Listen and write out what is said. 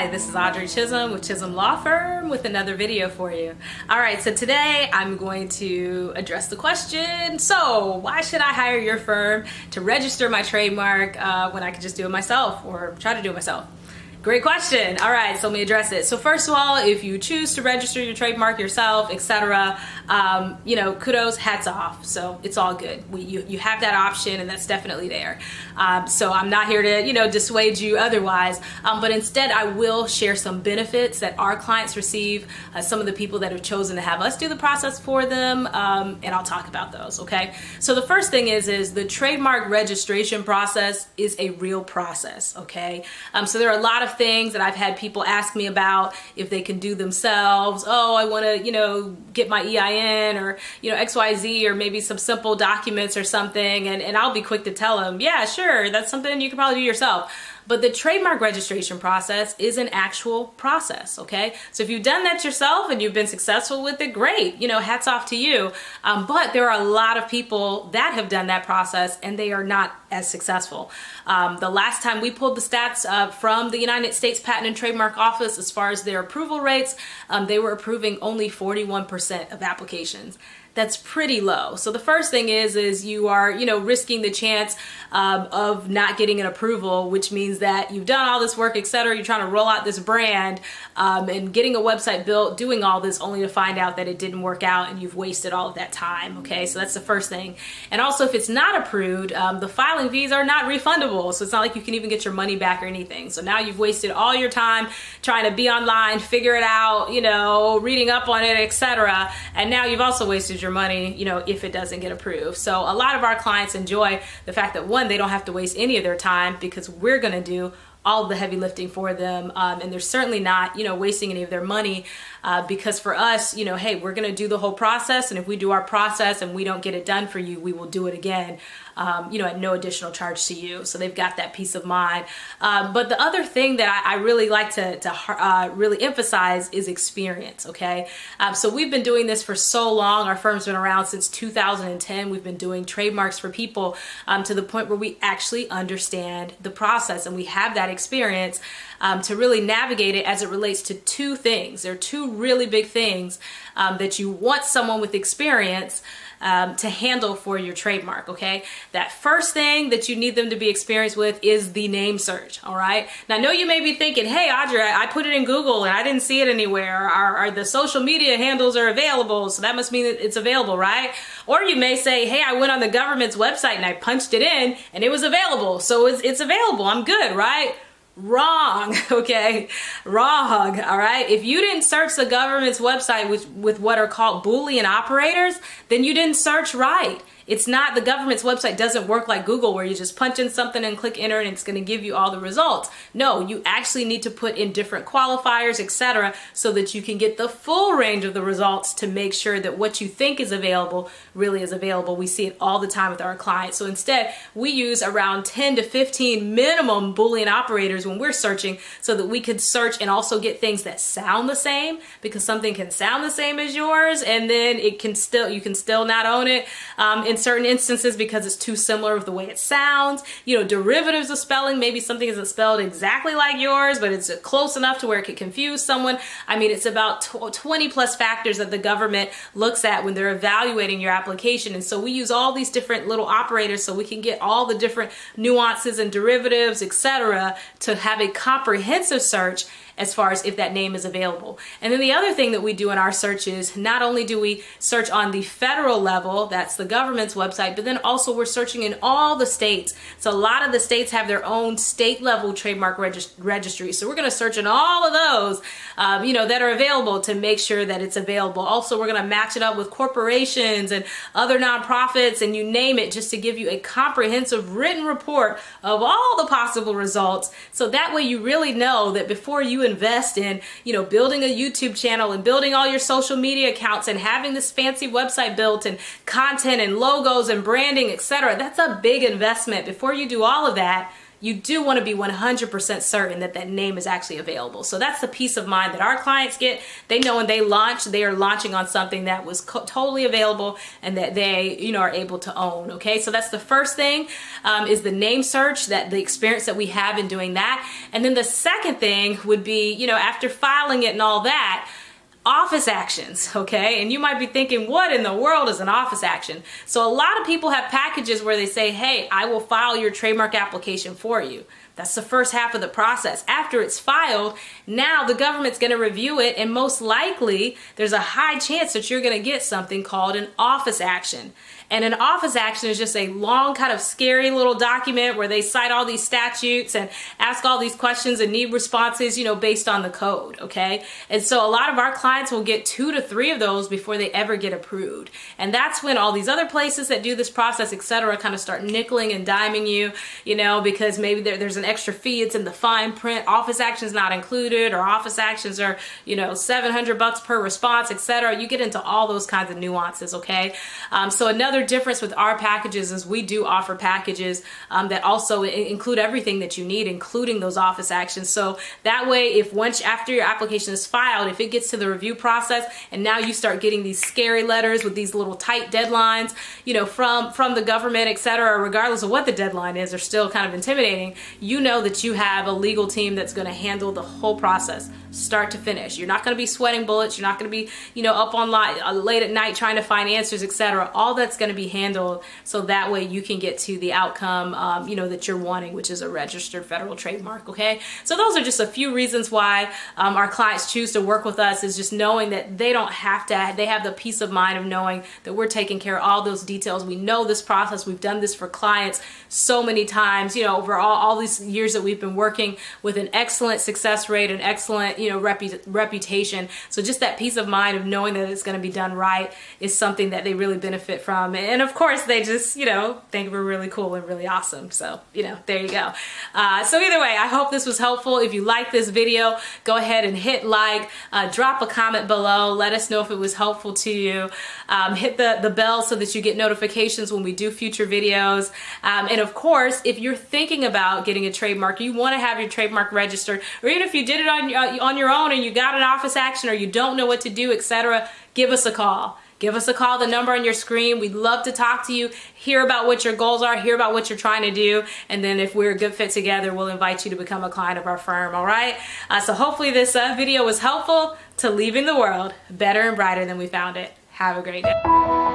Hi, this is Audrey Chisholm with Chisholm Law Firm with another video for you. All right, so today I'm going to address the question, so why should I hire your firm to register my trademark when I could just do it myself or try to do it myself? Great question. All right, so let me address it. So first of all, if you choose to register your trademark yourself, etc., kudos, hats off. So it's all good. You have that option, and that's definitely there. So I'm not here to dissuade you otherwise, but instead I will share some benefits that our clients receive, some of the people that have chosen to have us do the process for them, and I'll talk about those. Okay. So the first thing is the trademark registration process is a real process. Okay. So there are a lot of things that I've had people ask me about if they can do themselves. Oh, I want to, get my EIN or, XYZ, or maybe some simple documents or something. And I'll be quick to tell them, yeah, sure, that's something you can probably do yourself. But the trademark registration process is an actual process, okay? So if you've done that yourself and you've been successful with it, great, hats off to you. But there are a lot of people that have done that process and they are not as successful. The last time we pulled the stats from the United States Patent and Trademark Office as far as their approval rates, they were approving only 41% of applications. That's pretty low. So the first thing is you are, risking the chance of not getting an approval, which means that you've done all this work, etc. You're trying to roll out this brand and getting a website built, doing all this only to find out that it didn't work out and you've wasted all of that time. Okay, so that's the first thing. And also, if it's not approved, the filing fees are not refundable. So it's not like you can even get your money back or anything. So now you've wasted all your time trying to be online, figure it out, reading up on it, etc. And now you've also wasted your money, if it doesn't get approved. So a lot of our clients enjoy the fact that, one, they don't have to waste any of their time because we're going to do all the heavy lifting for them, and they're certainly not, wasting any of their money because for us, hey, we're going to do the whole process, and if we do our process and we don't get it done for you, we will do it again, at no additional charge to you. So they've got that peace of mind. But the other thing that I really like to really emphasize is experience. Okay, so we've been doing this for so long. Our firm's been around since 2010. We've been doing trademarks for people to the point where we actually understand the process, and we have that experience to really navigate it as it relates to two things. There are two really big things that you want someone with experience to handle for your trademark, okay? That first thing that you need them to be experienced with is the name search, all right? Now, I know you may be thinking, hey, Audrey, I put it in Google and I didn't see it anywhere. Are the social media handles are available, so that must mean that it's available, right? Or you may say, hey, I went on the government's website and I punched it in and it was available, so it's available, I'm good, right? Wrong, okay? Wrong, all right? If you didn't search the government's website with what are called Boolean operators, then you didn't search right. It's not, the government's website doesn't work like Google where you just punch in something and click enter and it's going to give you all the results. No, you actually need to put in different qualifiers, etc., so that you can get the full range of the results to make sure that what you think is available really is available. We see it all the time with our clients. So instead, we use around 10 to 15 minimum Boolean operators when we're searching so that we could search and also get things that sound the same, because something can sound the same as yours and then you can still not own it in certain instances because it's too similar with the way it sounds. Derivatives of spelling, maybe something isn't spelled exactly like yours, but it's close enough to where it could confuse someone. I mean, it's about 20 plus factors that the government looks at when they're evaluating your application. And so we use all these different little operators so we can get all the different nuances and derivatives, etc., to have a comprehensive search as far as if that name is available. And then the other thing that we do in our search is not only do we search on the federal level, that's the government's website, but then also we're searching in all the states. So a lot of the states have their own state level trademark registry. So we're gonna search in all of those, that are available to make sure that it's available. Also, we're gonna match it up with corporations and other nonprofits and you name it, just to give you a comprehensive written report of all the possible results. So that way you really know that before you invest in, building a YouTube channel and building all your social media accounts and having this fancy website built and content and logos and branding, etc. That's a big investment. Before you do all of that, you do want to be 100% certain that that name is actually available. So that's the peace of mind that our clients get. They know when they launch, they are launching on something that was totally available and that they, you know, are able to own. Okay, so that's the first thing, is the name search, that the experience that we have in doing that. And then the second thing would be, you know, after filing it and all that, office actions, okay? And you might be thinking, what in the world is an office action? So a lot of people have packages where they say, hey, I will file your trademark application for you. That's the first half of the process. After it's filed, now the government's going to review it, and most likely there's a high chance that you're going to get something called an office action. And an office action is just a long, kind of scary little document where they cite all these statutes and ask all these questions and need responses, you know, based on the code, okay? And so a lot of our clients will get 2 to 3 of those before they ever get approved. And that's when all these other places that do this process, etc., kind of start nickeling and diming you, you know, because maybe there's an extra fee, it's in the fine print, office actions not included, or office actions are, you know, $700 per response, etc. You get into all those kinds of nuances, okay? So another difference with our packages is we do offer packages that also include everything that you need, including those office actions. So that way, if once after your application is filed, if it gets to the review process and now you start getting these scary letters with these little tight deadlines, you know, from the government, etc., regardless of what the deadline is, are still kind of intimidating, you know that you have a legal team that's going to handle the whole process, start to finish. You're not going to be sweating bullets. You're not going to be, you know, up on late at night trying to find answers, etc. All that's going to be handled, so that way you can get to the outcome, you know, that you're wanting, which is a registered federal trademark. Okay, so those are just a few reasons why our clients choose to work with us, is just knowing that they don't have to, they have the peace of mind of knowing that we're taking care of all those details. We know this process. We've done this for clients so many times, you know, over all these years that we've been working, with an excellent success rate, an excellent, you know, reputation. So just that peace of mind of knowing that it's going to be done right is something that they really benefit from. And of course, they just, you know, think we're really cool and really awesome. So, you know, there you go. So either way, I hope this was helpful. If you like this video, go ahead and hit like, drop a comment below. Let us know if it was helpful to you. Hit the bell so that you get notifications when we do future videos. And of course, if you're thinking about getting a trademark, you want to have your trademark registered, or even if you did it on your own and you got an office action or you don't know what to do, etc., give us a call. Give us a call, the number on your screen. We'd love to talk to you, hear about what your goals are, hear about what you're trying to do, and then if we're a good fit together, we'll invite you to become a client of our firm, all right? So hopefully this video was helpful to leaving the world better and brighter than we found it. Have a great day.